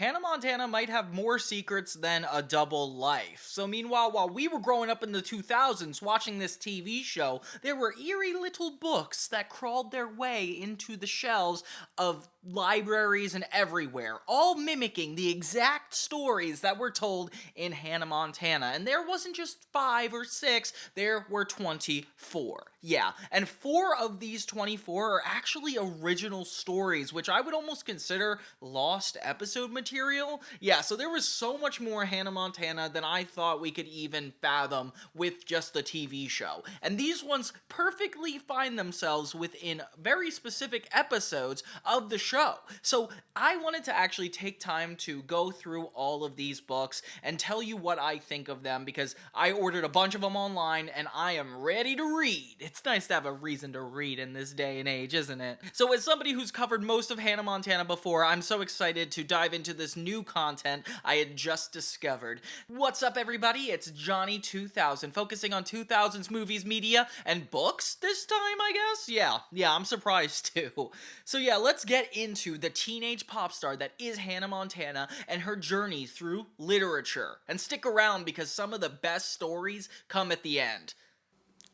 Hannah Montana might have more secrets than a double life. So meanwhile, while we were growing up in the 2000s watching this TV show, there were eerie little books that crawled their way into the shelves of libraries and everywhere, all mimicking the exact stories that were told in Hannah Montana. And there wasn't just 5 or 6, there were 24. Yeah, and 4 of these 24 are actually original stories, which I would almost consider lost episode material. Yeah, so there was so much more Hannah Montana than I thought we could even fathom with just the TV show. And these ones perfectly find themselves within very specific episodes of the show. So I wanted to actually take time to go through all of these books and tell you what I think of them, because I ordered a bunch of them online and I am ready to read. It's nice to have a reason to read in this day and age, isn't it? So as somebody who's covered most of Hannah Montana before, I'm so excited to dive into this new content I had just discovered. What's up, everybody? It's Johnny2000, focusing on 2000s movies, media, and books this time, I guess? Yeah, I'm surprised too. So yeah, let's get into the teenage pop star that is Hannah Montana and her journey through literature. And stick around because some of the best stories come at the end.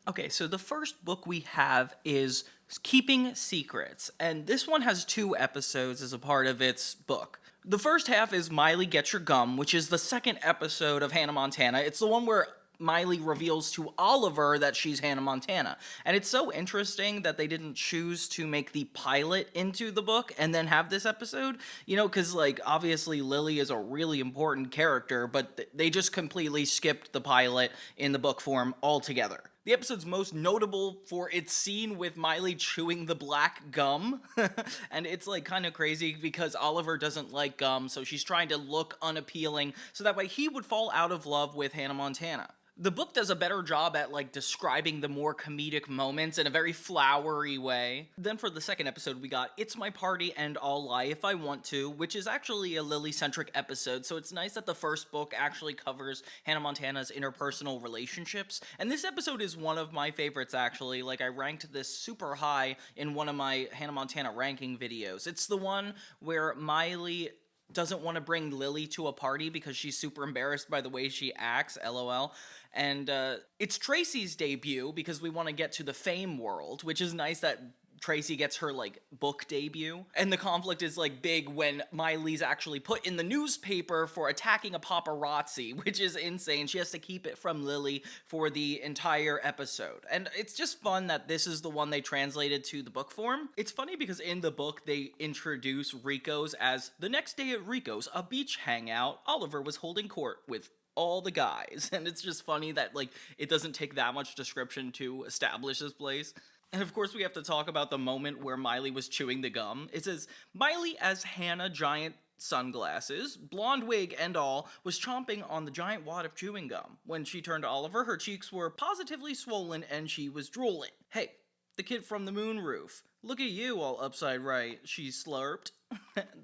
Okay, so the first book we have is Keeping Secrets, and this one has 2 episodes as a part of its book. The first half is Miley Get Your Gum, which is the second episode of Hannah Montana. It's the one where Miley reveals to Oliver that she's Hannah Montana. And it's so interesting that they didn't choose to make the pilot into the book and then have this episode, because, obviously Lily is a really important character, but they just completely skipped the pilot in the book form altogether. The episode's most notable for its scene with Miley chewing the black gum, and it's kind of crazy because Oliver doesn't like gum, so she's trying to look unappealing so that way he would fall out of love with Hannah Montana. The book does a better job at describing the more comedic moments in a very flowery way. Then for the second episode we got It's My Party and I'll Lie If I Want To, which is actually a Lily-centric episode, so it's nice that the first book actually covers Hannah Montana's interpersonal relationships. And this episode is one of my favorites, actually. I ranked this super high in one of my Hannah Montana ranking videos. It's the one where Miley doesn't want to bring Lily to a party because she's super embarrassed by the way she acts, LOL. And it's Tracy's debut because we want to get to the fame world, which is nice that Tracy gets her book debut. And the conflict is big when Miley's actually put in the newspaper for attacking a paparazzi, which is insane. She has to keep it from Lily for the entire episode. And it's just fun that this is the one they translated to the book form. It's funny because in the book they introduce Rico's as the next day at Rico's, a beach hangout, Oliver was holding court with all the guys. And it's just funny that it doesn't take that much description to establish this place. And of course we have to talk about the moment where Miley was chewing the gum. It says, Miley as Hannah, giant sunglasses, blonde wig and all, was chomping on the giant wad of chewing gum. When she turned to Oliver, her cheeks were positively swollen and she was drooling. Hey, the kid from the moonroof. Look at you all upside right, she slurped.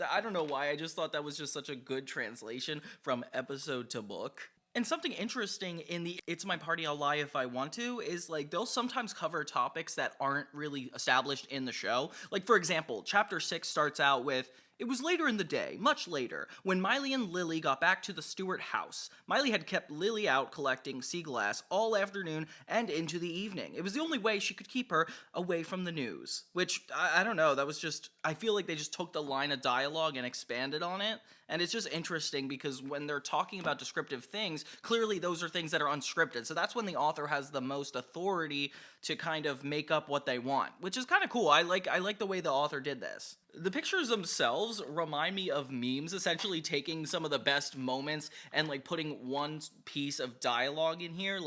I don't know why, I just thought that was just such a good translation from episode to book. And something interesting in the It's My Party, I'll Lie If I Want To is they'll sometimes cover topics that aren't really established in the show. For example, chapter 6 starts out with, it was later in the day, much later, when Miley and Lily got back to the Stewart house. Miley had kept Lily out collecting sea glass all afternoon and into the evening. It was the only way she could keep her away from the news. Which, I don't know, that was just, I feel like they just took the line of dialogue and expanded on it. And it's just interesting because when they're talking about descriptive things, clearly those are things that are unscripted. So that's when the author has the most authority to kind of make up what they want, which is kind of cool. I like the way the author did this. The pictures themselves remind me of memes, essentially taking some of the best moments and putting one piece of dialogue in here,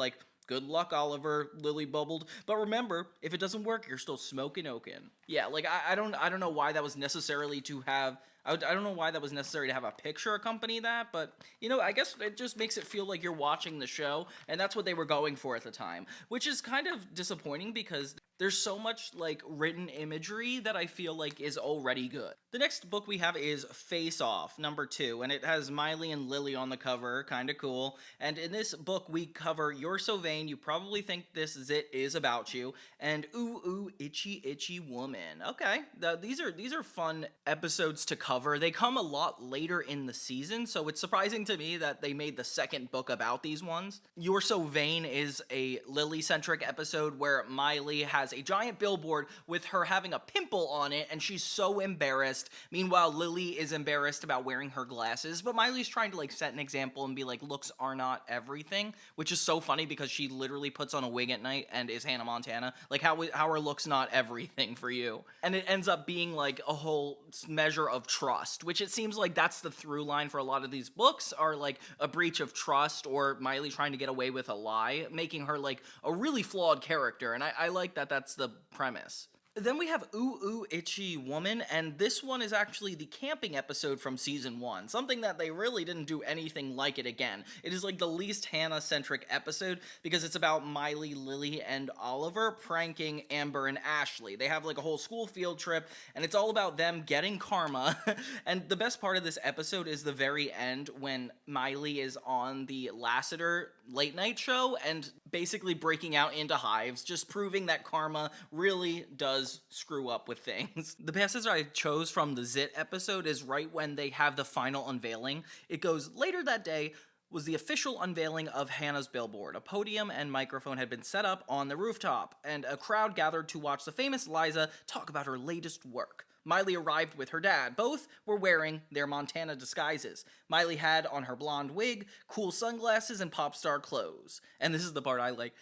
good luck, Oliver, Lily bubbled. But remember, if it doesn't work, you're still smoking Oken. Yeah, I don't know why that was necessarily to have, I don't know why that was necessary to have a picture accompany that, but, I guess it just makes it feel like you're watching the show, and that's what they were going for at the time. Which is kind of disappointing because there's so much, written imagery that I feel is already good. The next book we have is Face Off, number 2, and it has Miley and Lily on the cover, kinda cool. And in this book, we cover You're So Vain, You Probably Think This Zit Is About You, and Ooh Ooh Itchy Itchy Woman. Okay, these are fun episodes to cover. cover. They come a lot later in the season, so it's surprising to me that they made the second book about these ones. You're So Vain is a Lily-centric episode where Miley has a giant billboard with her having a pimple on it, and she's so embarrassed. Meanwhile, Lily is embarrassed about wearing her glasses, but Miley's trying to, like, set an example and be like, looks are not everything, which is so funny because she literally puts on a wig at night and is Hannah Montana. Like, how are looks not everything for you? And it ends up being, like, a whole measure of trust, which it seems like that's the through line for a lot of these books, are, like, a breach of trust or Miley trying to get away with a lie, making her, like, a really flawed character, and I like that that's the premise. Then we have Ooh Ooh Itchy Woman, and this one is actually the camping episode from season 1, something that they really didn't do anything like it again. It is like the least Hannah-centric episode because it's about Miley, Lily, and Oliver pranking Amber and Ashley. They have like a whole school field trip, and it's all about them getting karma, and the best part of this episode is the very end when Miley is on the Lassiter late night show and basically breaking out into hives, just proving that karma really does screw up with things. The passage I chose from the Zit episode is right when they have the final unveiling. It goes, later that day was the official unveiling of Hannah's billboard. A podium and microphone had been set up on the rooftop, and a crowd gathered to watch the famous Liza talk about her latest work. Miley arrived with her dad. Both were wearing their Montana disguises. Miley had on her blonde wig, cool sunglasses, and pop star clothes. And this is the part I like.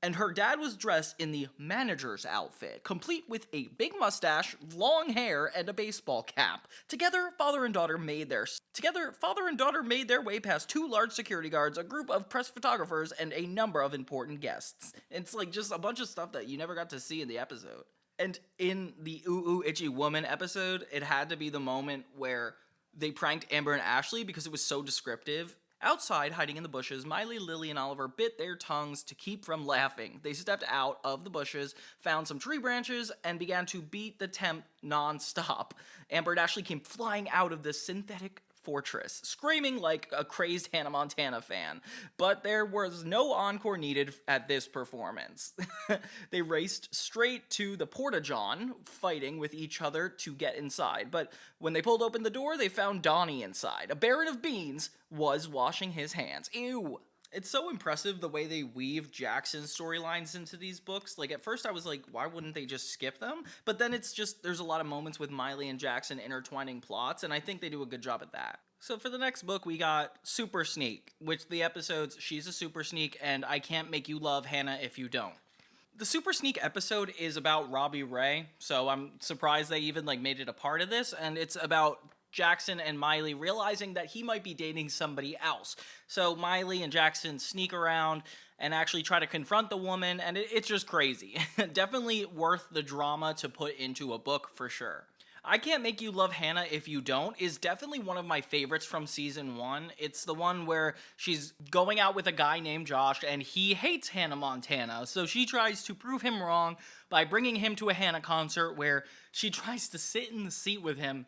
And her dad was dressed in the manager's outfit, complete with a big mustache, long hair, and a baseball cap. Together, father and daughter made their way past 2 large security guards, a group of press photographers, and a number of important guests. It's like just a bunch of stuff that you never got to see in the episode. And in the Ooh Ooh Itchy Woman episode, it had to be the moment where they pranked Amber and Ashley because it was so descriptive. Outside, hiding in the bushes, Miley, Lily, and Oliver bit their tongues to keep from laughing. They stepped out of the bushes, found some tree branches, and began to beat the temp non-stop. Amber and Ashley came flying out of this synthetic fortress, screaming like a crazed Hannah Montana fan. But there was no encore needed at this performance. They raced straight to the porta-john, fighting with each other to get inside. But when they pulled open the door, they found Donnie inside. A baron of beans was washing his hands. Ew. It's so impressive the way they weave Jackson's storylines into these books. Like, at first I was like, why wouldn't they just skip them? But then it's just, there's a lot of moments with Miley and Jackson intertwining plots, and I think they do a good job at that. So for the next book, we got Super Sneak, which the episode's She's a Super Sneak, and I Can't Make You Love Hannah If You Don't. The Super Sneak episode is about Robbie Ray, so I'm surprised they even, like, made it a part of this, and it's about Jackson and Miley realizing that he might be dating somebody else. So Miley and Jackson sneak around and actually try to confront the woman, and it's just crazy. Definitely worth the drama to put into a book for sure. I Can't Make You Love Hannah If You Don't is definitely one of my favorites from season 1. It's the one where she's going out with a guy named Josh, and he hates Hannah Montana, so she tries to prove him wrong by bringing him to a Hannah concert where she tries to sit in the seat with him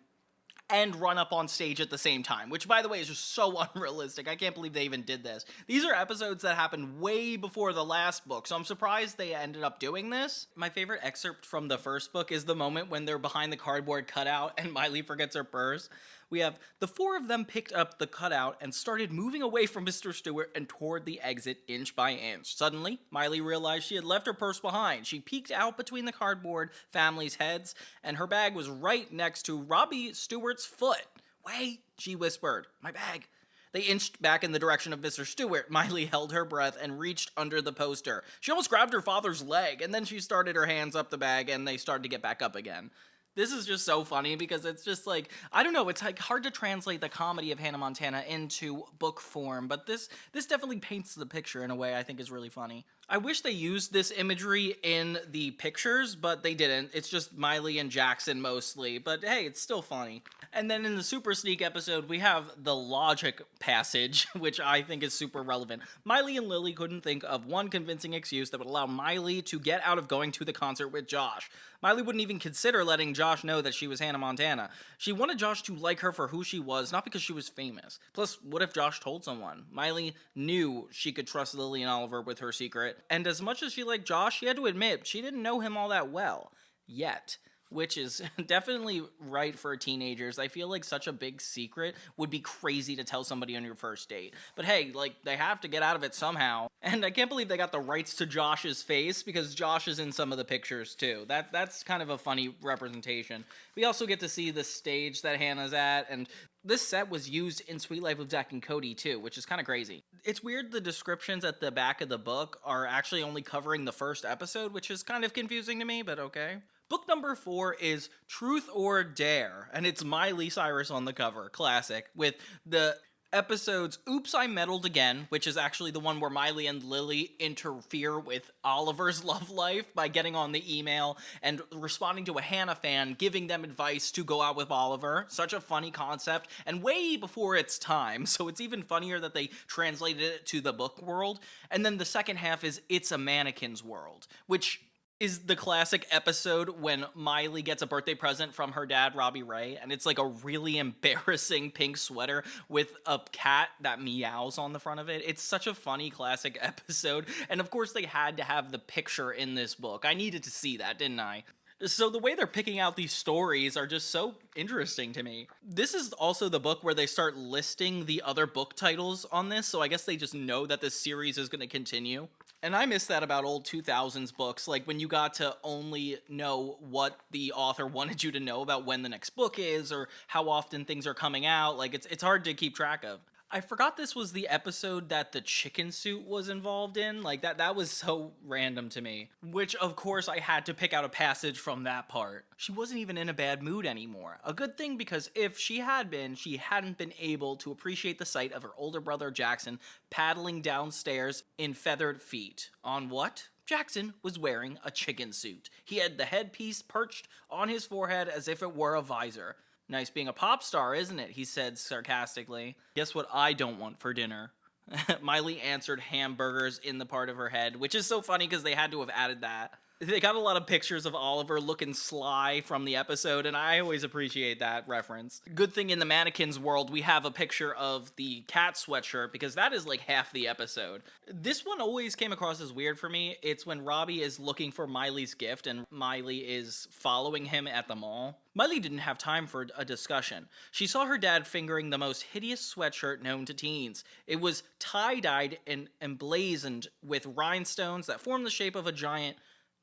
and run up on stage at the same time, which, by the way, is just so unrealistic. I can't believe they even did this. These are episodes that happened way before the last book, so I'm surprised they ended up doing this. My favorite excerpt from the first book is the moment when they're behind the cardboard cutout and Miley forgets her purse. We have the 4 of them picked up the cutout and started moving away from Mr. Stewart and toward the exit inch by inch. Suddenly, Miley realized she had left her purse behind. She peeked out between the cardboard family's heads, and her bag was right next to Robbie Stewart's foot. "Wait," she whispered, "my bag." They inched back in the direction of Mr. Stewart. Miley held her breath and reached under the poster. She almost grabbed her father's leg, and then she started her hands up the bag, and they started to get back up again. This is just so funny because it's just like, I don't know, it's like hard to translate the comedy of Hannah Montana into book form, but this definitely paints the picture in a way I think is really funny. I wish they used this imagery in the pictures, but they didn't. It's just Miley and Jackson mostly, but hey, it's still funny. And then in the Super Sneak episode, we have the logic passage, which I think is super relevant. Miley and Lily couldn't think of one convincing excuse that would allow Miley to get out of going to the concert with Josh. Miley wouldn't even consider letting Josh know that she was Hannah Montana. She wanted Josh to like her for who she was, not because she was famous. Plus, what if Josh told someone? Miley knew she could trust Lily and Oliver with her secret, and as much as she liked Josh, she had to admit she didn't know him all that well. Yet. which is definitely right for teenagers. I feel like such a big secret would be crazy to tell somebody on your first date. But hey, like, they have to get out of it somehow. And I can't believe they got the rights to Josh's face, because Josh is in some of the pictures too. That's kind of a funny representation. We also get to see the stage that Hannah's at, and this set was used in Sweet Life of Zack and Cody too, which is kind of crazy. It's weird the descriptions at the back of the book are actually only covering the first episode, which is kind of confusing to me, but okay. Book number 4 is Truth or Dare, and it's Miley Cyrus on the cover, classic, with the episodes Oops, I Meddled Again, which is actually the one where Miley and Lily interfere with Oliver's love life by getting on the email and responding to a Hannah fan giving them advice to go out with Oliver. Such a funny concept, and way before its time, so it's even funnier that they translated it to the book world. And then the second half is It's a Mannequins World, which is the classic episode when Miley gets a birthday present from her dad, Robbie Ray, and it's like a really embarrassing pink sweater with a cat that meows on the front of it. It's such a funny classic episode, and of course they had to have the picture in this book. I needed to see that, didn't I? So the way they're picking out these stories are just so interesting to me. This is also the book where they start listing the other book titles on this, so I guess they just know that this series is going to continue. And I miss that about old 2000s books, like when you got to only know what the author wanted you to know about when the next book is, or how often things are coming out. Like, it's hard to keep track of. I forgot this was the episode that the chicken suit was involved in. Like, that was so random to me. Which, of course, I had to pick out a passage from that part. She wasn't even in a bad mood anymore. A good thing, because if she had been, she hadn't been able to appreciate the sight of her older brother Jackson paddling downstairs in feathered feet. On what? Jackson was wearing a chicken suit. He had the headpiece perched on his forehead as if it were a visor. Nice being a pop star, isn't it? He said sarcastically. Guess what I don't want for dinner? Miley answered hamburgers in the part of her head, which is so funny because they had to have added that. They got a lot of pictures of Oliver looking sly from the episode, and I always appreciate that reference. Good thing in the mannequins world, we have a picture of the cat sweatshirt, because that is like half the episode. This one always came across as weird for me. It's when Robbie is looking for Miley's gift, and Miley is following him at the mall. Miley didn't have time for a discussion. She saw her dad fingering the most hideous sweatshirt known to teens. It was tie-dyed and emblazoned with rhinestones that formed the shape of a giant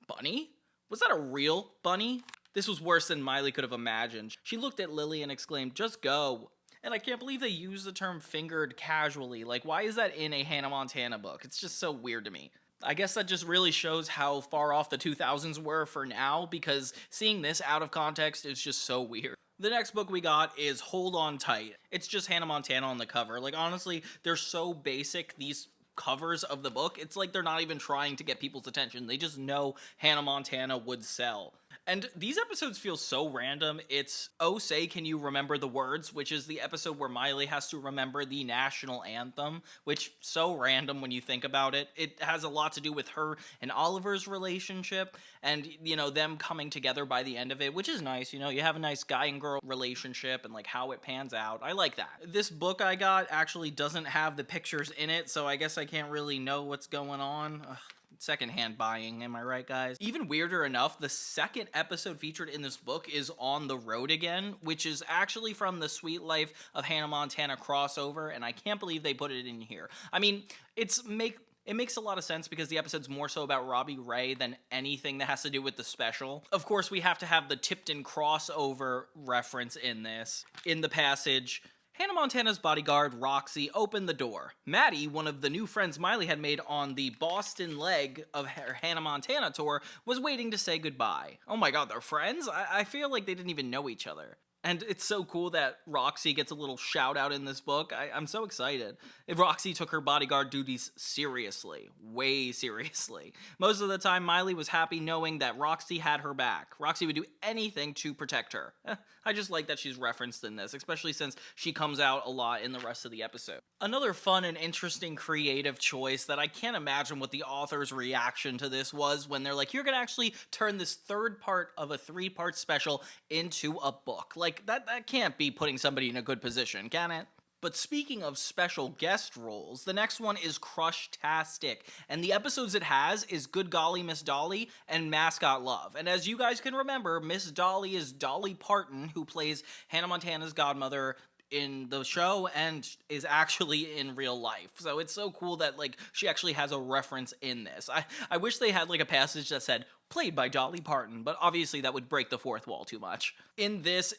bunny? Was that a real bunny? This was worse than Miley could have imagined. She looked at Lily and exclaimed, "Just go." And I can't believe they used the term fingered casually. Like, why is that in a Hannah Montana book? It's just so weird to me. I guess that just really shows how far off the 2000s were for now, because seeing this out of context is just so weird. The next book we got is Hold On Tight. It's just Hannah Montana on the cover. Like, honestly, they're so basic, these covers of the book. It's like they're not even trying to get people's attention. They just know Hannah Montana would sell. And these episodes feel so random. It's Oh Say Can You Remember the Words, which is the episode where Miley has to remember the national anthem, which so random when you think about it. It has a lot to do with her and Oliver's relationship and, you know, them coming together by the end of it, which is nice. You know, you have a nice guy and girl relationship and like how it pans out. I like that. This book I got actually doesn't have the pictures in it, so I guess I can't really know what's going on. Ugh. Secondhand buying, am I right, guys? Even weirder enough, the second episode featured in this book is On the Road Again, which is actually from the Sweet Life of Hannah Montana crossover, and I can't believe they put it in here. I mean, it makes a lot of sense because the episode's more so about Robbie Ray than anything that has to do with the special. Of course, we have to have the Tipton crossover reference in this. In the passage, Hannah Montana's bodyguard, Roxy, opened the door. Maddie, one of the new friends Miley had made on the Boston leg of her Hannah Montana tour, was waiting to say goodbye. Oh my god, they're friends? I feel like they didn't even know each other. And it's so cool that Roxy gets a little shout out in this book. I'm so excited. Roxy took her bodyguard duties seriously. Way seriously. Most of the time, Miley was happy knowing that Roxy had her back. Roxy would do anything to protect her. I just like that she's referenced in this, especially since she comes out a lot in the rest of the episode. Another fun and interesting creative choice that I can't imagine what the author's reaction to this was when they're like, you're gonna actually turn this third part of a 3-part special into a book. Like, that can't be putting somebody in a good position, can it? But speaking of special guest roles, the next one is Crushtastic, and the episodes it has is Good Golly Miss Dolly and Mascot Love. And as you guys can remember, Miss Dolly is Dolly Parton, who plays Hannah Montana's godmother in the show and is actually in real life. So it's so cool that like she actually has a reference in this. I wish they had like a passage that said played by Dolly Parton, but obviously that would break the fourth wall too much. In this,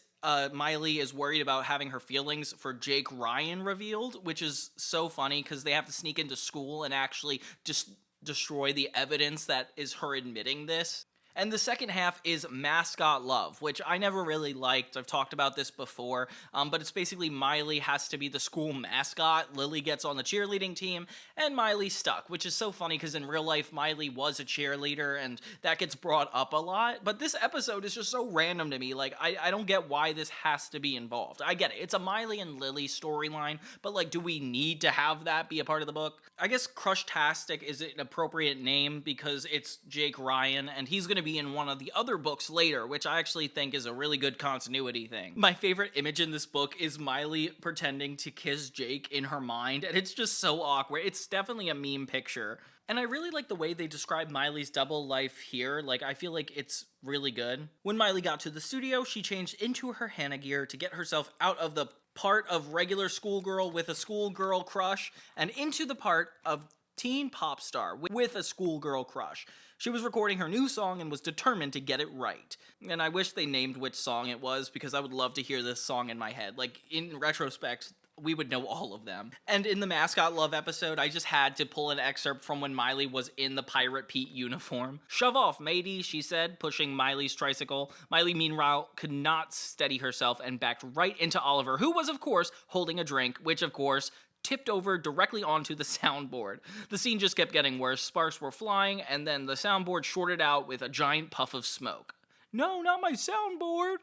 Miley is worried about having her feelings for Jake Ryan revealed, which is so funny because they have to sneak into school and actually just destroy the evidence that is her admitting this. And the second half is Mascot Love, which I never really liked. I've talked about this before, but it's basically Miley has to be the school mascot, Lily gets on the cheerleading team, and Miley's stuck, which is so funny because in real life, Miley was a cheerleader, and that gets brought up a lot. But this episode is just so random to me. Like, I don't get why this has to be involved. I get it. It's a Miley and Lily storyline, but, like, do we need to have that be a part of the book? I guess Crushtastic is an appropriate name because it's Jake Ryan, and he's going to be in one of the other books later, which I actually think is a really good continuity thing. My favorite image in this book is Miley pretending to kiss Jake in her mind, and it's just so awkward. It's definitely a meme picture. And I really like the way they describe Miley's double life here. Like, I feel like it's really good. When Miley got to the studio, she changed into her Hannah gear to get herself out of the part of regular schoolgirl with a schoolgirl crush and into the part of teen pop star with a schoolgirl crush. She was recording her new song and was determined to get it right. And I wish they named which song it was because I would love to hear this song in my head. Like, in retrospect, we would know all of them. And in the Mascot Love episode, I just had to pull an excerpt from when Miley was in the Pirate Pete uniform. "Shove off, matey," she said, pushing Miley's tricycle. Miley, meanwhile, could not steady herself and backed right into Oliver, who was, of course, holding a drink, which, of course, tipped over directly onto the soundboard. The scene just kept getting worse. Sparks were flying, and then the soundboard shorted out with a giant puff of smoke. "No, not my soundboard!"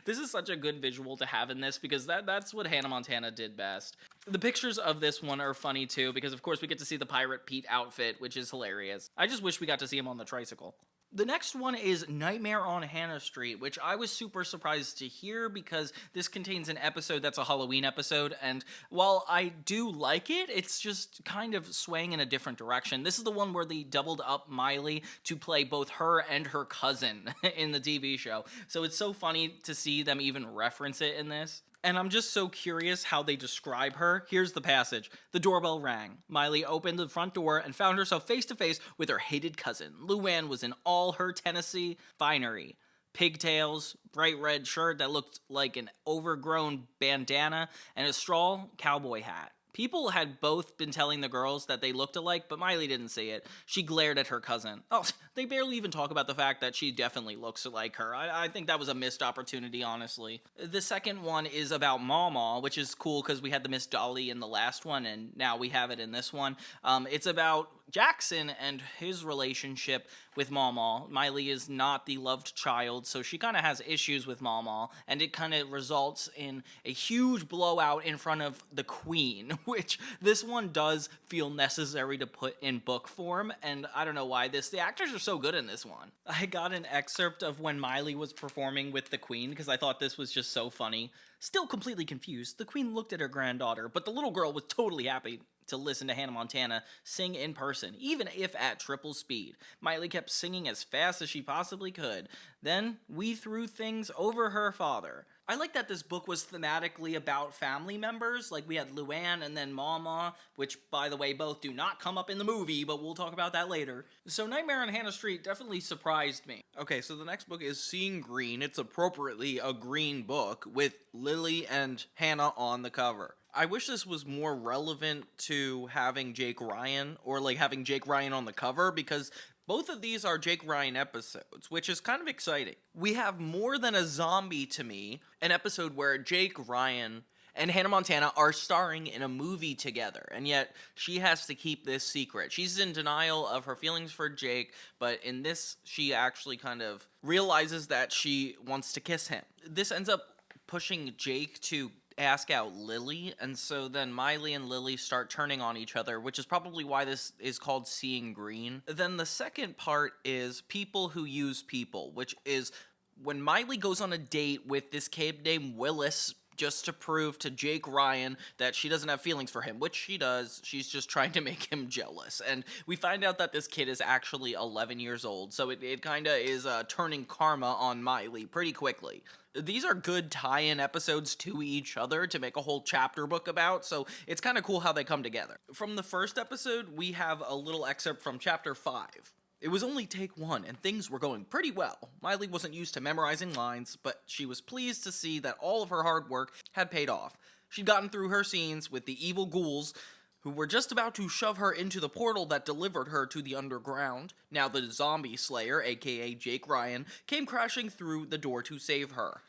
This is such a good visual to have in this because that's what Hannah Montana did best. The pictures of this one are funny too because, of course, we get to see the Pirate Pete outfit, which is hilarious. I just wish we got to see him on the tricycle. The next one is Nightmare on Hannah Street, which I was super surprised to hear because this contains an episode that's a Halloween episode, and while I do like it, it's just kind of swaying in a different direction. This is the one where they doubled up Miley to play both her and her cousin in the TV show, so it's so funny to see them even reference it in this. And I'm just so curious how they describe her. Here's the passage. "The doorbell rang. Miley opened the front door and found herself face to face with her hated cousin. Luann was in all her Tennessee finery. Pigtails, bright red shirt that looked like an overgrown bandana, and a straw cowboy hat. People had both been telling the girls that they looked alike, but Miley didn't see it. She glared at her cousin. Oh, they barely even talk about the fact that she definitely looks like her. I think that was a missed opportunity, honestly. The second one is about Mama, which is cool because we had the Miss Dolly in the last one, and now we have it in this one. It's about Jackson and his relationship with Mama. Miley is not the loved child, so she kind of has issues with Mama, and it kind of results in a huge blowout in front of the Queen, which this one does feel necessary to put in book form, and I don't know why the actors are so good in this one. I got an excerpt of when Miley was performing with the Queen because I thought this was just so funny. "Still completely confused, the Queen looked at her granddaughter, but the little girl was totally happy to listen to Hannah Montana sing in person, even if at triple speed. Miley kept singing as fast as she possibly could. Then we threw things over her father." I like that this book was thematically about family members. Like, we had Luann and then Mama, which, by the way, both do not come up in the movie, but we'll talk about that later. So Nightmare on Hannah Street definitely surprised me. Okay, so the next book is Seeing Green. It's appropriately a green book with Lily and Hannah on the cover. I wish this was more relevant to having Jake Ryan, or like having Jake Ryan on the cover, because both of these are Jake Ryan episodes, which is kind of exciting. We have More Than a Zombie to Me, an episode where Jake Ryan and Hannah Montana are starring in a movie together, and yet she has to keep this secret. She's in denial of her feelings for Jake, but in this, she actually kind of realizes that she wants to kiss him. This ends up pushing Jake to ask out Lily, and so then Miley and Lily start turning on each other, which is probably why this is called Seeing Green. Then the second part is People Who Use People, which is when Miley goes on a date with this kid named Willis, just to prove to Jake Ryan that she doesn't have feelings for him, which she does. She's just trying to make him jealous. And we find out that this kid is actually 11 years old, so it kind of is turning karma on Miley pretty quickly. These are good tie-in episodes to each other to make a whole chapter book about, so it's kind of cool how they come together. From the first episode, we have a little excerpt from chapter 5. It was only take one, and things were going pretty well. Miley wasn't used to memorizing lines, but she was pleased to see that all of her hard work had paid off. She'd gotten through her scenes with the evil ghouls, who were just about to shove her into the portal that delivered her to the underground. Now the zombie slayer, aka Jake Ryan, came crashing through the door to save her.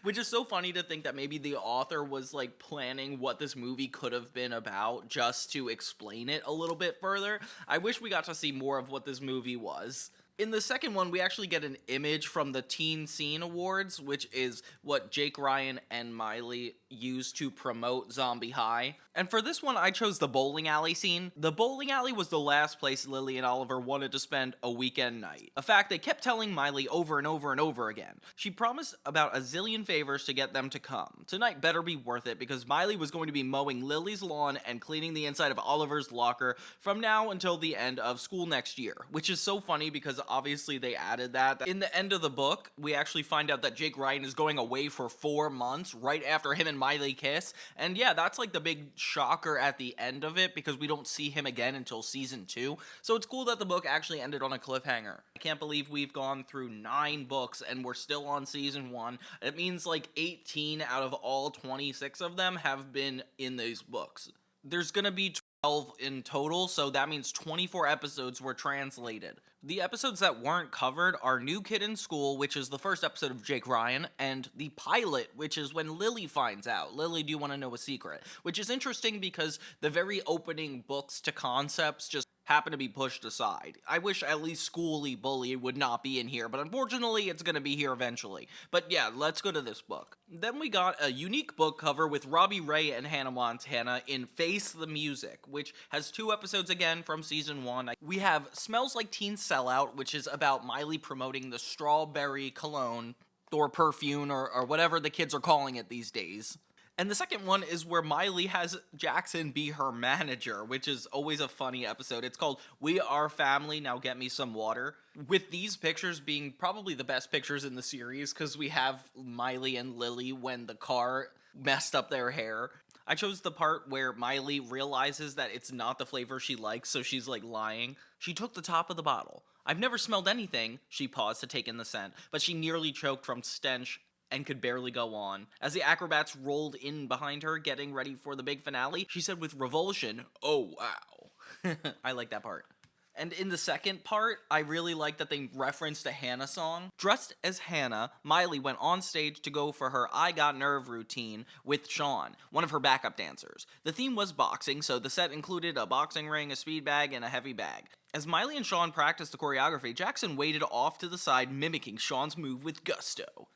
Which is so funny to think that maybe the author was like planning what this movie could have been about just to explain it a little bit further. I wish we got to see more of what this movie was. In the second one, we actually get an image from the Teen Scene Awards, which is what Jake Ryan and Miley used to promote Zombie High. And for this one, I chose the bowling alley scene. The bowling alley was the last place Lily and Oliver wanted to spend a weekend night. A fact they kept telling Miley over and over and over again. She promised about a zillion favors to get them to come. Tonight better be worth it, because Miley was going to be mowing Lily's lawn and cleaning the inside of Oliver's locker from now until the end of school next year. Which is so funny because obviously they added that. In the end of the book, we actually find out that Jake Ryan is going away for 4 months right after him and Miley kiss. And yeah, that's like the big shocker at the end of it, because we don't see him again until season 2. So it's cool that the book actually ended on a cliffhanger. I can't believe we've gone through 9 books and we're still on season 1. It means like 18 out of all 26 of them have been in these books. There's gonna be 12 in total, so that means 24 episodes were translated. The episodes that weren't covered are New Kid in School, which is the first episode of Jake Ryan, and the pilot, which is when Lily finds out. Lily, do you want to know a secret? Which is interesting because the very opening books to concepts just happen to be pushed aside. I wish at least Schooly Bully would not be in here, but unfortunately it's going to be here eventually. But yeah, let's go to this book. Then we got a unique book cover with Robbie Ray and Hannah Montana in Face the Music, which has 2 episodes again from season 1. We have Smells Like Teen Sellout, which is about Miley promoting the strawberry cologne or perfume or whatever the kids are calling it these days. And the second one is where Miley has Jackson be her manager, which is always a funny episode. It's called We Are Family, Now Get Me Some Water. With these pictures being probably the best pictures in the series, because we have Miley and Lily when the car messed up their hair. I chose the part where Miley realizes that it's not the flavor she likes, so she's like lying. She took the top of the bottle. I've never smelled anything, she paused to take in the scent, but she nearly choked from stench and could barely go on. As the acrobats rolled in behind her, getting ready for the big finale, she said with revulsion, "Oh, wow." I like that part. And in the second part, I really like that they referenced a Hannah song. Dressed as Hannah, Miley went on stage to go for her I Got Nerve routine with Sean, one of her backup dancers. The theme was boxing, so the set included a boxing ring, a speed bag, and a heavy bag. As Miley and Sean practiced the choreography, Jackson waited off to the side, mimicking Sean's move with gusto.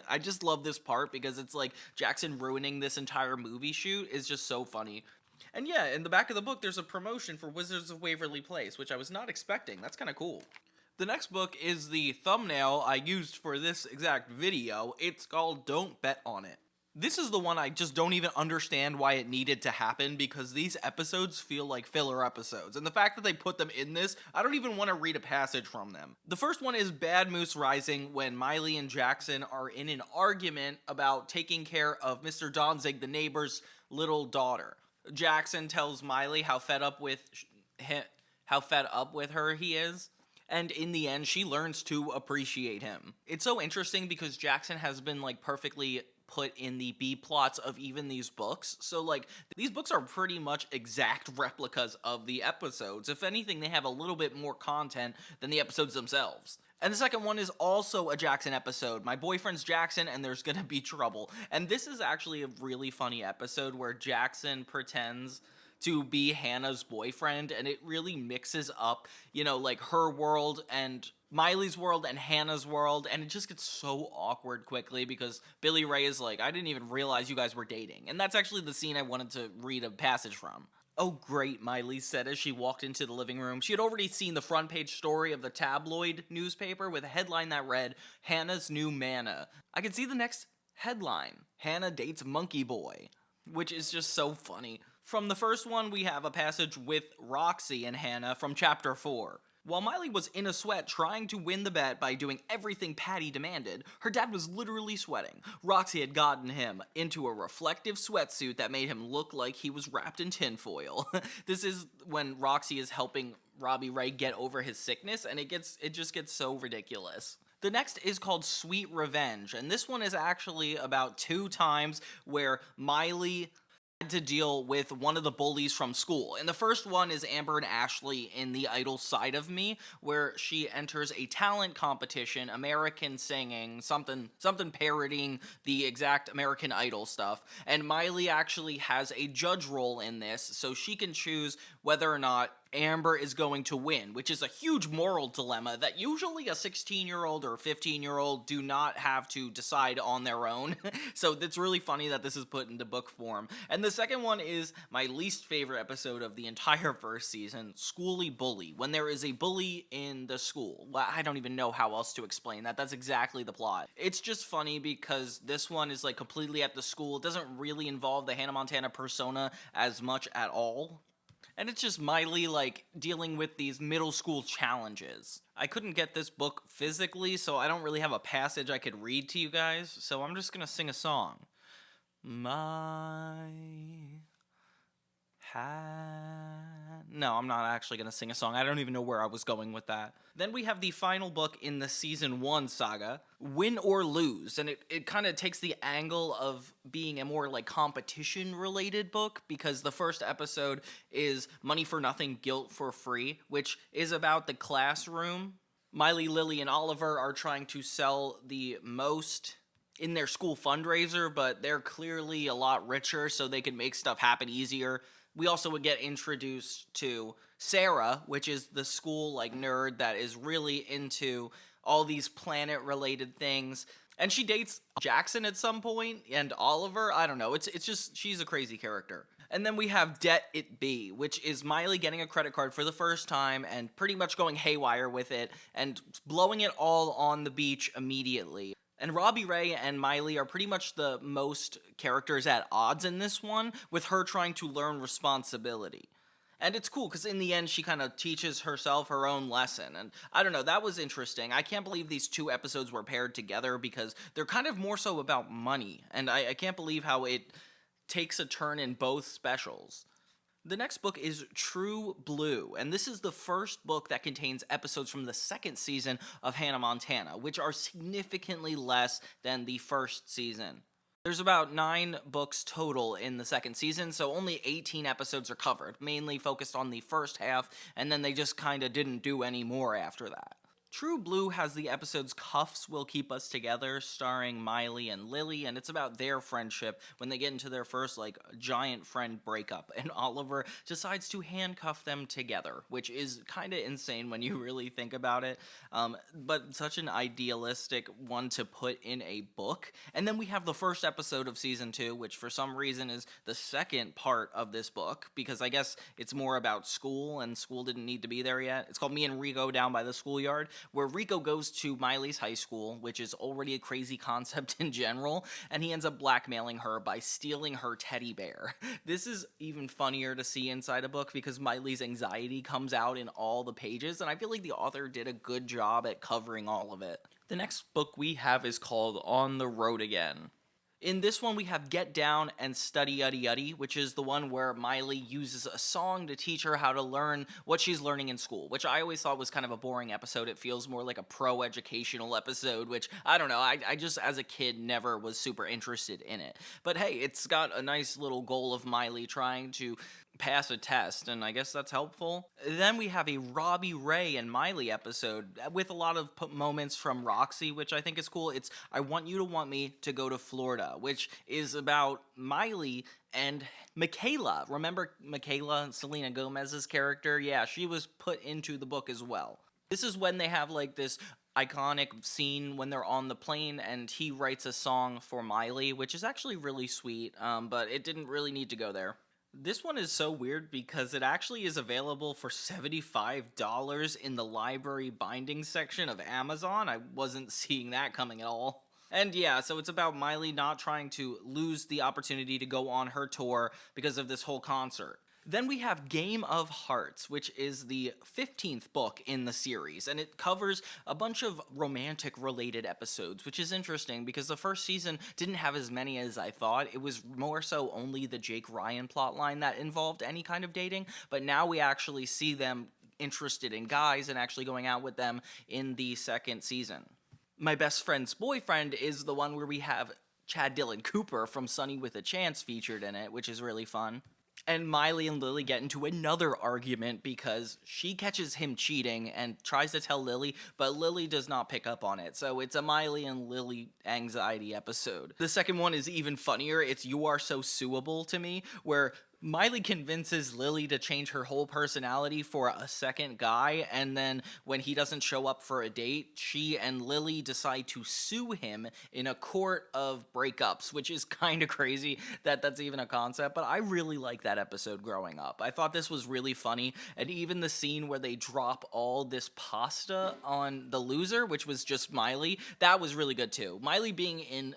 I just love this part because it's like Jackson ruining this entire movie shoot is just so funny. And yeah, in the back of the book, there's a promotion for Wizards of Waverly Place, which I was not expecting. That's kind of cool. The next book is the thumbnail I used for this exact video. It's called Don't Bet on It. This is the one I just don't even understand why it needed to happen, because these episodes feel like filler episodes, and the fact that they put them in this, I don't even want to read a passage from them. The first one is Bad Moose Rising, when Miley and Jackson are in an argument about taking care of Mr. Donzig, the neighbor's little daughter. Jackson tells Miley how fed up with her he is. And in the end, she learns to appreciate him. It's so interesting because Jackson has been like perfectly put in the B plots of even these books. So like these books are pretty much exact replicas of the episodes. If anything, they have a little bit more content than the episodes themselves. And the second one is also a Jackson episode. My boyfriend's Jackson and there's gonna be trouble. And this is actually a really funny episode where Jackson pretends to be Hannah's boyfriend, and it really mixes up, you know, like her world and Miley's world and Hannah's world, and it just gets so awkward quickly because Billy Ray is like, I didn't even realize you guys were dating. And that's actually the scene I wanted to read a passage from. "Oh great," Miley said as she walked into the living room. She had already seen the front page story of the tabloid newspaper with a headline that read, "Hannah's New Manna." I could see the next Headline: Hannah dates Monkey Boy, which is just so funny. From the first one, we have a passage with Roxy and Hannah from chapter 4. While Miley was in a sweat trying to win the bet by doing everything Patty demanded, her dad was literally sweating. Roxy had gotten him into a reflective sweatsuit that made him look like he was wrapped in tinfoil. This is when Roxy is helping Robbie Ray get over his sickness, and it just gets so ridiculous. The next is called Sweet Revenge, and this one is actually about 2 times where Miley to deal with one of the bullies from school. And the first one is Amber and Ashley in The Idol Side of Me, where she enters a talent competition, American singing, something parodying the exact American Idol stuff. And Miley actually has a judge role in this, so she can choose whether or not Amber is going to win, which is a huge moral dilemma that usually a 16-year-old or 15-year-old do not have to decide on their own. So it's really funny that this is put into book form. And the second one is my least favorite episode of the entire first season, Schooly Bully, when there is a bully in the school. Well, I don't even know how else to explain that. That's exactly the plot. It's just funny because this one is like completely at the school. It doesn't really involve the Hannah Montana persona as much at all. And it's just Miley, like, dealing with these middle school challenges. I couldn't get this book physically, so I don't really have a passage I could read to you guys, so I'm just gonna sing a song. No, I'm not actually going to sing a song. I don't even know where I was going with that. Then we have the final book in the Season 1 saga, Win or Lose, and it kind of takes the angle of being a more, like, competition-related book, because the first episode is Money for Nothing, Guilt for Free, which is about the classroom. Miley, Lily, and Oliver are trying to sell the most in their school fundraiser, but they're clearly a lot richer, so they can make stuff happen easier. We also would get introduced to Sarah, which is the school, like, nerd that is really into all these planet-related things. And she dates Jackson at some point, and Oliver, I don't know, it's just, she's a crazy character. And then we have Debt It Be, which is Miley getting a credit card for the first time and pretty much going haywire with it and blowing it all on the beach immediately. And Robbie Ray and Miley are pretty much the most characters at odds in this one, with her trying to learn responsibility. And it's cool, because in the end, she kind of teaches herself her own lesson. And I don't know, that was interesting. I can't believe these 2 episodes were paired together, because they're kind of more so about money. And I can't believe how it takes a turn in both specials. The next book is True Blue, and this is the first book that contains episodes from the second season of Hannah Montana, which are significantly less than the first season. There's about 9 books total in the second season, so only 18 episodes are covered, mainly focused on the first half, and then they just kinda didn't do any more after that. True Blue has the episodes Cuffs Will Keep Us Together, starring Miley and Lily, and it's about their friendship when they get into their first, like, giant friend breakup, and Oliver decides to handcuff them together, which is kind of insane when you really think about it, but such an idealistic one to put in a book. And then we have the first episode of Season 2, which for some reason is the second part of this book, because I guess it's more about school, and school didn't need to be there yet. It's called Me and Rico Down by the Schoolyard, where Rico goes to Miley's high school, which is already a crazy concept in general, and he ends up blackmailing her by stealing her teddy bear. This is even funnier to see inside a book because Miley's anxiety comes out in all the pages, and I feel like the author did a good job at covering all of it. The next book we have is called On the Road Again. In this one, we have Get Down and Study Yuddy Yuddy, which is the one where Miley uses a song to teach her how to learn what she's learning in school, which I always thought was kind of a boring episode. It feels more like a pro-educational episode, which, I don't know, I just, as a kid, never was super interested in it. But hey, it's got a nice little goal of Miley trying to pass a test, and I guess that's helpful. Then we have a Robbie Ray and Miley episode with a lot of moments from Roxy, which I think is cool. It's I Want You to Want Me to Go to Florida, which is about Miley and Michaela. Remember Michaela, Selena Gomez's character? Yeah, she was put into the book as well. This is when they have like this iconic scene when they're on the plane and he writes a song for Miley, which is actually really sweet, but it didn't really need to go there. This one is so weird because it actually is available for $75 in the library binding section of Amazon. I wasn't seeing that coming at all. And yeah, so it's about Miley not trying to lose the opportunity to go on her tour because of this whole concert. Then we have Game of Hearts, which is the 15th book in the series, and it covers a bunch of romantic related episodes, which is interesting because the first season didn't have as many as I thought. It was more so only the Jake Ryan plotline that involved any kind of dating, but now we actually see them interested in guys and actually going out with them in the second season. My best friend's boyfriend is the one where we have Chad Dillon Cooper from Sunny with a Chance featured in it, which is really fun. And Miley and Lily get into another argument because she catches him cheating and tries to tell Lily, but Lily does not pick up on it. So it's a Miley and Lily anxiety episode. The second one is even funnier. It's You Are So Suable to me, where Miley convinces Lily to change her whole personality for a second guy, and then when he doesn't show up for a date, she and Lily decide to sue him in a court of breakups, which is kind of crazy that that's even a concept, but I really like that episode growing up. I thought this was really funny, and even the scene where they drop all this pasta on the loser, which was just Miley, that was really good too. Miley being in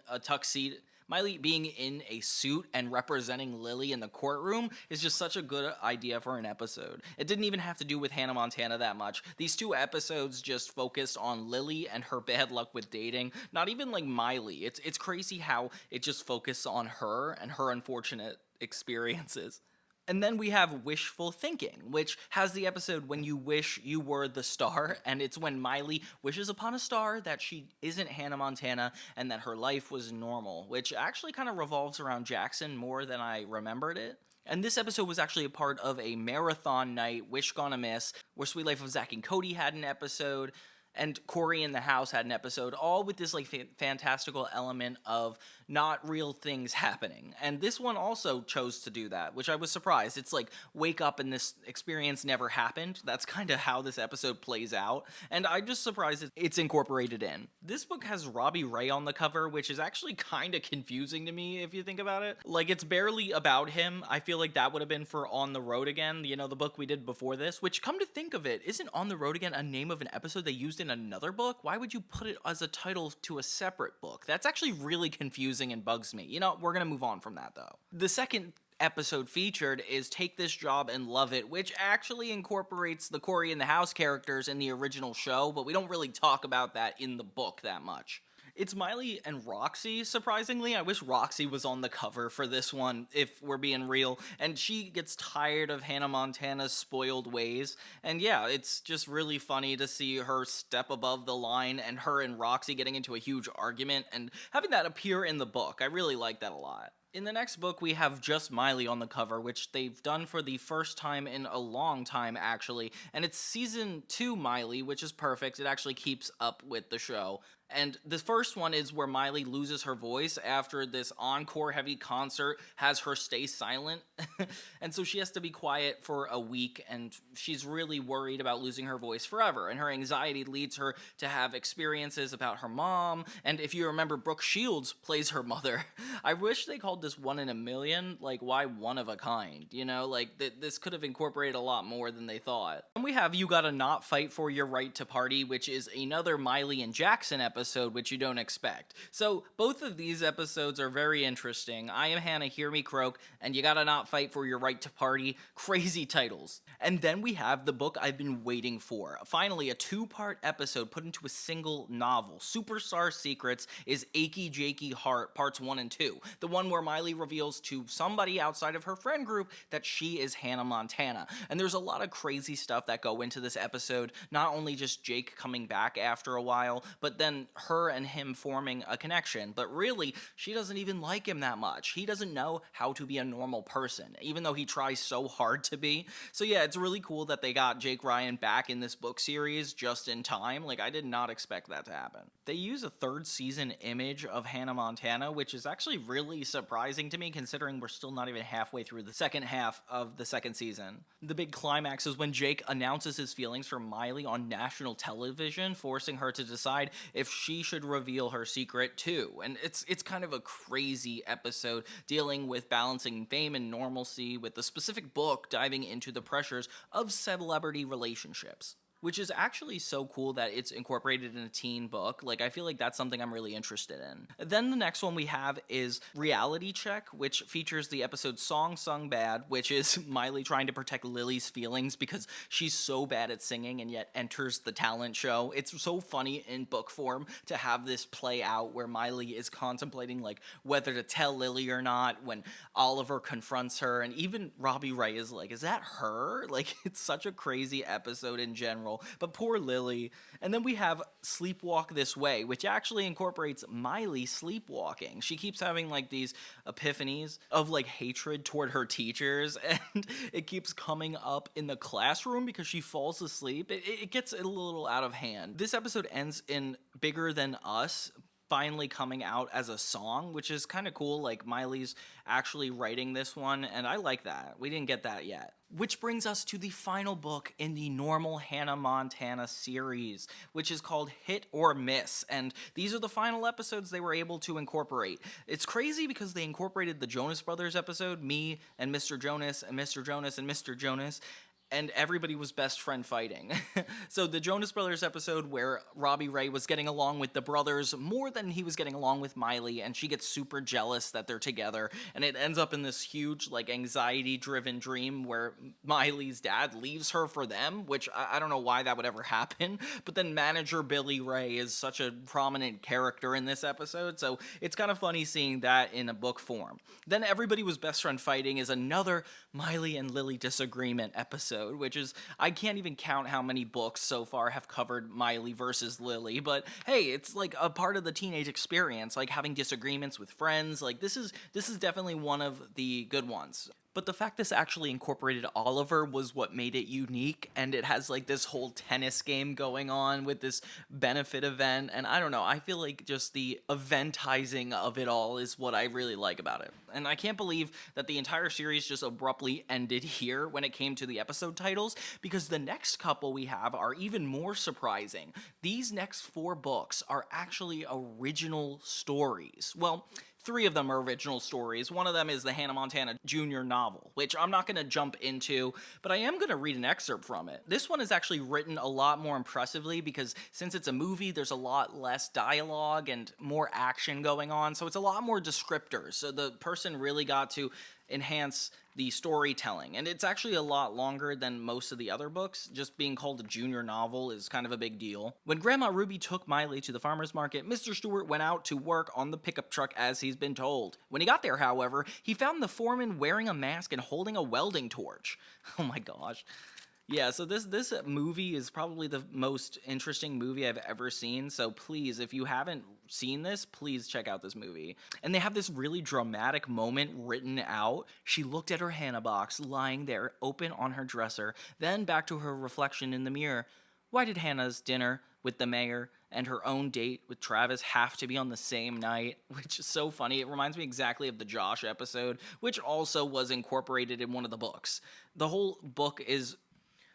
a suit and representing Lily in the courtroom is just such a good idea for an episode. It didn't even have to do with Hannah Montana that much. These two episodes just focused on Lily and her bad luck with dating. Not even like Miley. It's crazy how it just focused on her and her unfortunate experiences. And then we have Wishful Thinking, which has the episode When You Wish You Were the Star, and it's when Miley wishes upon a star that she isn't Hannah Montana and that her life was normal, which actually kind of revolves around Jackson more than I remembered it. And this episode was actually a part of a marathon night, Wish Gonna Miss, where Sweet Life of Zack and Cody had an episode, and Corey in the House had an episode, all with this like fantastical element of not real things happening. And this one also chose to do that, which I was surprised. It's like, wake up and this experience never happened. That's kind of how this episode plays out, and I'm just surprised it's incorporated in. This book has Robbie Ray on the cover, which is actually kind of confusing to me if you think about it. Like, it's barely about him. I feel like that would have been for On the Road Again, you know, the book we did before this, which, come to think of it, isn't On the Road Again a name of an episode they used in another book? Why would you put it as a title to a separate book? That's actually really confusing and bugs me. You know, we're gonna move on from that though. The second episode featured is Take This Job and Love It, which actually incorporates the Corey in the House characters in the original show, but we don't really talk about that in the book that much. It's Miley and Roxy, surprisingly. I wish Roxy was on the cover for this one, if we're being real. And she gets tired of Hannah Montana's spoiled ways. And yeah, it's just really funny to see her step above the line and her and Roxy getting into a huge argument and having that appear in the book. I really like that a lot. In the next book, we have just Miley on the cover, which they've done for the first time in a long time, actually. And it's season 2 Miley, which is perfect. It actually keeps up with the show. And the first one is where Miley loses her voice after this encore-heavy concert has her stay silent. And so she has to be quiet for a week, and she's really worried about losing her voice forever. And her anxiety leads her to have experiences about her mom. And if you remember, Brooke Shields plays her mother. I wish they called this One in a Million. Like, why one of a kind? You know, like, this could have incorporated a lot more than they thought. And we have You Gotta Not Fight for Your Right to Party, which is another Miley and Jackson episode, which you don't expect. So both of these episodes are very interesting. I Am Hannah, Hear Me Croak, and You Gotta Not Fight for Your Right to Party. Crazy titles. And then we have the book I've been waiting for. Finally, a 2-part episode put into a single novel. Superstar Secrets is Achy Jakey Heart Parts 1 and 2. The one where Miley reveals to somebody outside of her friend group that she is Hannah Montana. And there's a lot of crazy stuff that go into this episode. Not only just Jake coming back after a while, but then her and him forming a connection, but really, she doesn't even like him that much. He doesn't know how to be a normal person, even though he tries so hard to be. So yeah, it's really cool that they got Jake Ryan back in this book series just in time. Like, I did not expect that to happen. They use a 3rd season image of Hannah Montana, which is actually really surprising to me, considering we're still not even halfway through the second half of the second season. The big climax is when Jake announces his feelings for Miley on national television, forcing her to decide if she should reveal her secret too. And it's kind of a crazy episode dealing with balancing fame and normalcy, with the specific book diving into the pressures of celebrity relationships. which is actually so cool that it's incorporated in a teen book. Like, I feel like that's something I'm really interested in. Then the next one we have is Reality Check, which features the episode Song Sung Bad, which is Miley trying to protect Lily's feelings because she's so bad at singing and yet enters the talent show. It's so funny in book form to have this play out where Miley is contemplating like whether to tell Lily or not when Oliver confronts her, and even Robbie Ray is like, is that her? Like, it's such a crazy episode in general, but poor Lily. And then we have Sleepwalk This Way, which actually incorporates Miley sleepwalking. She keeps having like these epiphanies of like hatred toward her teachers, and it keeps coming up in the classroom because she falls asleep. It gets a little out of hand. This episode ends in Bigger Than Us finally coming out as a song, which is kind of cool. Like, Miley's actually writing this one, and I like that. We didn't get that yet. Which brings us to the final book in the normal Hannah Montana series, which is called Hit or Miss, and these are the final episodes they were able to incorporate. It's crazy because they incorporated the Jonas Brothers episode, Me and Mr. Jonas and Mr. Jonas and Mr. Jonas, and everybody was best friend fighting. So the Jonas Brothers episode where Robbie Ray was getting along with the brothers more than he was getting along with Miley, and she gets super jealous that they're together, and it ends up in this huge, like, anxiety-driven dream where Miley's dad leaves her for them, which I don't know why that would ever happen, but then manager Billy Ray is such a prominent character in this episode, so it's kind of funny seeing that in a book form. Then Everybody Was Best Friend Fighting is another Miley and Lily disagreement episode, which is, I can't even count how many books so far have covered Miley versus Lily, but hey, it's like a part of the teenage experience, like having disagreements with friends. Like, this is definitely one of the good ones. But the fact this actually incorporated Oliver was what made it unique, and it has like this whole tennis game going on with this benefit event, and I don't know, I feel like just the eventizing of it all is what I really like about it. And I can't believe that the entire series just abruptly ended here when it came to the episode titles, because the next couple we have are even more surprising. These next 4 books are actually original stories. Well, 3 of them are original stories. One of them is the Hannah Montana Jr. novel, which I'm not going to jump into, but I am going to read an excerpt from it. This one is actually written a lot more impressively because since it's a movie, there's a lot less dialogue and more action going on, so it's a lot more descriptors. So the person really got to enhance the storytelling, and it's actually a lot longer than most of the other books. Just being called a junior novel is kind of a big deal. When Grandma Ruby took Miley to the farmer's market, Mr. Stewart went out to work on the pickup truck as he's been told. When he got there, however, he found the foreman wearing a mask and holding a welding torch. Oh my gosh. Yeah, so this movie is probably the most interesting movie I've ever seen, so please, if you haven't seen this, please check out this movie. And they have this really dramatic moment written out. She looked at her Hannah box, lying there, open on her dresser, then back to her reflection in the mirror. Why did Hannah's dinner with the mayor and her own date with Travis have to be on the same night? Which is so funny. It reminds me exactly of the Josh episode, which also was incorporated in one of the books. The whole book is...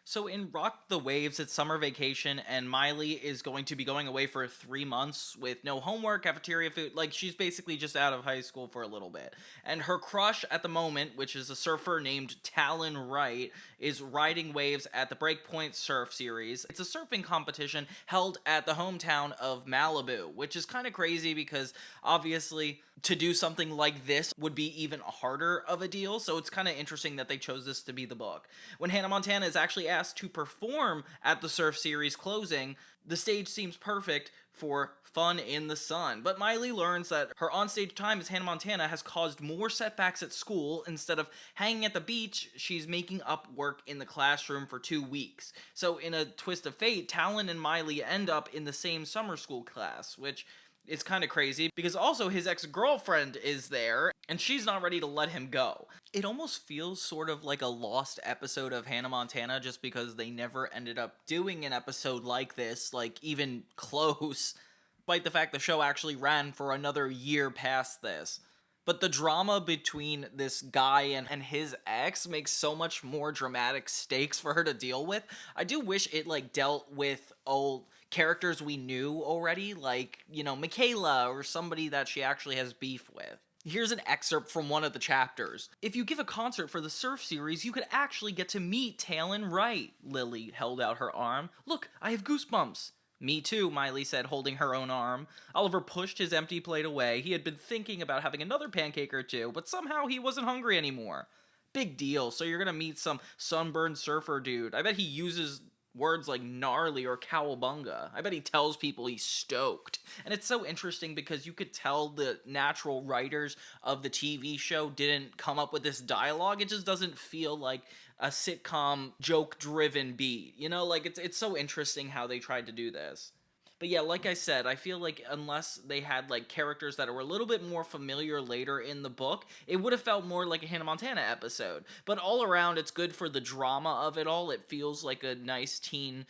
So in Rock the Waves, it's summer vacation, and Miley is going to be going away for 3 months with no homework, cafeteria food. Like, she's basically just out of high school for a little bit. And her crush at the moment, which is a surfer named Talon Wright, is riding waves at the Breakpoint Surf Series. It's a surfing competition held at the hometown of Malibu, which is kind of crazy because, obviously, to do something like this would be even harder of a deal, so it's kind of interesting that they chose this to be the book. When Hannah Montana is actually asked to perform at the Surf Series closing, the stage seems perfect for fun in the sun. But Miley learns that her onstage time as Hannah Montana has caused more setbacks at school. Instead of hanging at the beach, she's making up work in the classroom for 2 weeks. So in a twist of fate, Talon and Miley end up in the same summer school class, which... it's kind of crazy because also his ex-girlfriend is there and she's not ready to let him go. It almost feels sort of like a lost episode of Hannah Montana just because they never ended up doing an episode like this, like even close, despite the fact the show actually ran for another year past this. But the drama between this guy and his ex makes so much more dramatic stakes for her to deal with. I do wish it like dealt with old characters we knew already, like, you know, Michaela or somebody that she actually has beef with. Here's an excerpt from one of the chapters. If you give a concert for the Surf series, you could actually get to meet Talon Wright. Lily held out her arm. Look, I have goosebumps. Me too, Miley said, holding her own arm. Oliver pushed his empty plate away. He had been thinking about having another pancake or two, but somehow he wasn't hungry anymore. Big deal, so you're gonna meet some sunburned surfer dude. I bet he uses words like gnarly or cowabunga. I bet he tells people he's stoked. And it's so interesting because you could tell the natural writers of the TV show didn't come up with this dialogue. It just doesn't feel like a sitcom joke-driven beat. You know, like it's so interesting how they tried to do this. But yeah, like I said, I feel like unless they had like characters that were a little bit more familiar later in the book, it would have felt more like a Hannah Montana episode. But all around, it's good for the drama of it all. It feels like a nice teen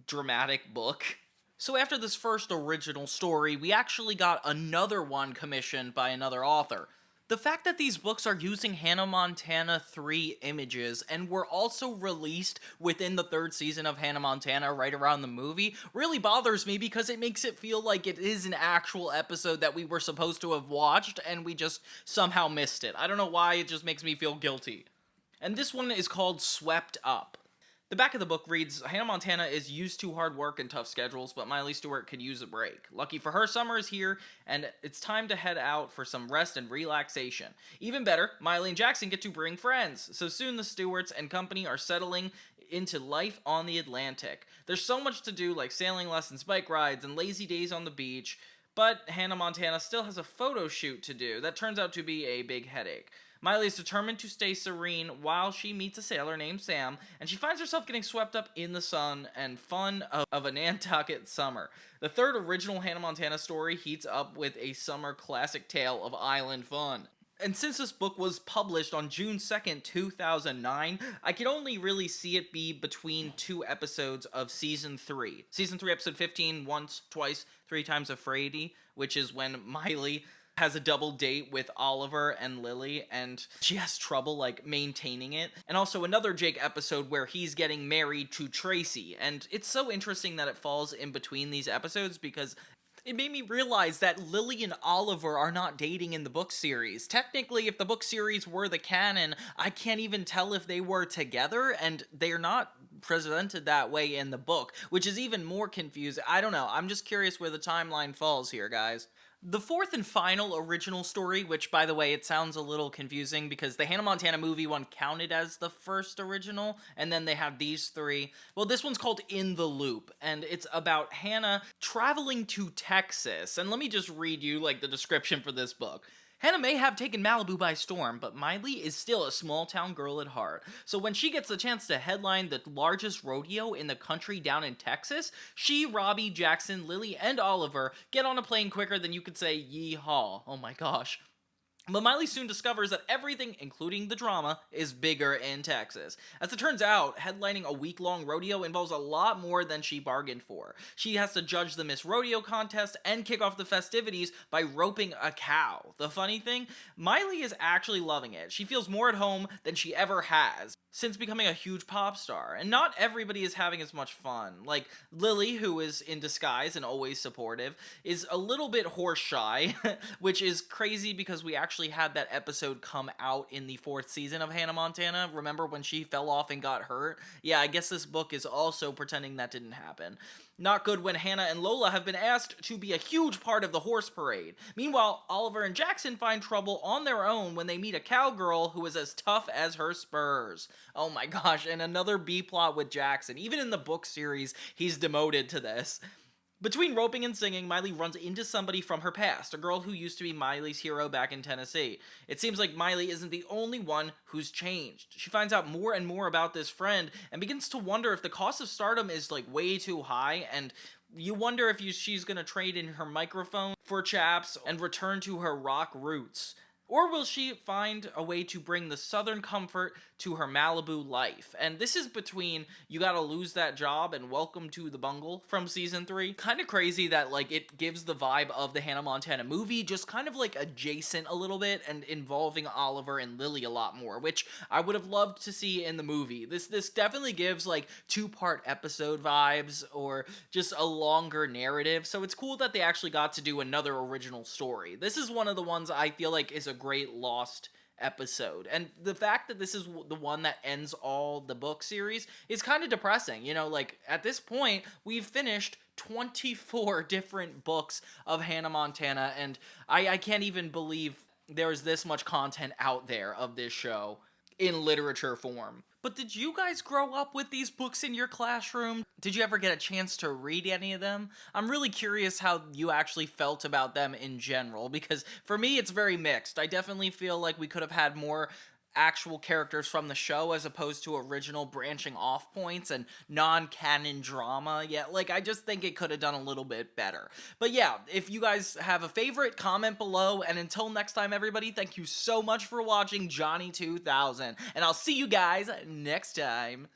dramatic book. So after this first original story, we actually got another one commissioned by another author. The fact that these books are using Hannah Montana 3 images and were also released within the third season of Hannah Montana right around the movie really bothers me because it makes it feel like it is an actual episode that we were supposed to have watched and we just somehow missed it. I don't know why, it just makes me feel guilty. And this one is called Swept Up. The back of the book reads, Hannah Montana is used to hard work and tough schedules, but Miley Stewart could use a break. Lucky for her, summer is here, and it's time to head out for some rest and relaxation. Even better, Miley and Jackson get to bring friends, so soon the Stewarts and company are settling into life on the Atlantic. There's so much to do, like sailing lessons, bike rides, and lazy days on the beach, but Hannah Montana still has a photo shoot to do that turns out to be a big headache. Miley is determined to stay serene while she meets a sailor named Sam, and she finds herself getting swept up in the sun and fun of a Nantucket summer. The third original Hannah Montana story heats up with a summer classic tale of island fun. And since this book was published on June 2nd, 2009, I could only really see it be between two episodes of Season 3. Season 3, Episode 15, Once, Twice, Three Times Afraidy, which is when Miley has a double date with Oliver and Lily, and she has trouble, like, maintaining it. And also another Jake episode where he's getting married to Tracy, and it's so interesting that it falls in between these episodes because it made me realize that Lily and Oliver are not dating in the book series. Technically, if the book series were the canon, I can't even tell if they were together, and they're not presented that way in the book, which is even more confusing. I don't know, I'm just curious where the timeline falls here, guys. The fourth and final original story, which, by the way, it sounds a little confusing because the Hannah Montana movie one counted as the first original, and then they have these three. Well, this one's called In the Loop, and it's about Hannah traveling to Texas. And let me just read you, like, the description for this book. Hannah may have taken Malibu by storm, but Miley is still a small-town girl at heart. So when she gets the chance to headline the largest rodeo in the country down in Texas, she, Robbie, Jackson, Lily, and Oliver get on a plane quicker than you could say yee-haw. Oh my gosh. But Miley soon discovers that everything, including the drama, is bigger in Texas. As it turns out, headlining a week-long rodeo involves a lot more than she bargained for. She has to judge the Miss Rodeo contest and kick off the festivities by roping a cow. The funny thing, Miley is actually loving it. She feels more at home than she ever has since becoming a huge pop star. And not everybody is having as much fun. Like, Lily, who is in disguise and always supportive, is a little bit horse shy, which is crazy because we actually had that episode come out in the fourth season of Hannah Montana. Remember when she fell off and got hurt? Yeah, I guess this book is also pretending that didn't happen. Not good when Hannah and Lola have been asked to be a huge part of the horse parade. Meanwhile, Oliver and Jackson find trouble on their own when they meet a cowgirl who is as tough as her spurs. Oh my gosh, and another B-plot with Jackson. Even in the book series, he's demoted to this. Between roping and singing, Miley runs into somebody from her past, a girl who used to be Miley's hero back in Tennessee. It seems like Miley isn't the only one who's changed. She finds out more and more about this friend and begins to wonder if the cost of stardom is like way too high, and you wonder if she's gonna trade in her microphone for chaps and return to her rock roots. Or will she find a way to bring the Southern comfort to her Malibu life? And this is between You Gotta Lose That Job and Welcome to the Bungle from season 3. Kind of crazy that, like, it gives the vibe of the Hannah Montana movie, just kind of like adjacent a little bit and involving Oliver and Lily a lot more, which I would have loved to see in the movie. This definitely gives like 2-part episode vibes or just a longer narrative. So it's cool that they actually got to do another original story. This is one of the ones I feel like is a great lost episode. And the fact that this is the one that ends all the book series is kind of depressing. You know, like at this point, we've finished 24 different books of Hannah Montana, and I can't even believe there's this much content out there of this show in literature form. But did you guys grow up with these books in your classroom? Did you ever get a chance to read any of them? I'm really curious how you actually felt about them in general, because for me it's very mixed. I definitely feel like we could have had more actual characters from the show as opposed to original branching off points and non-canon drama. Yeah, like I just think it could have done a little bit better. But yeah, if you guys have a favorite, comment below, and until next time everybody, thank you so much for watching Johnny 2000, and I'll see you guys next time.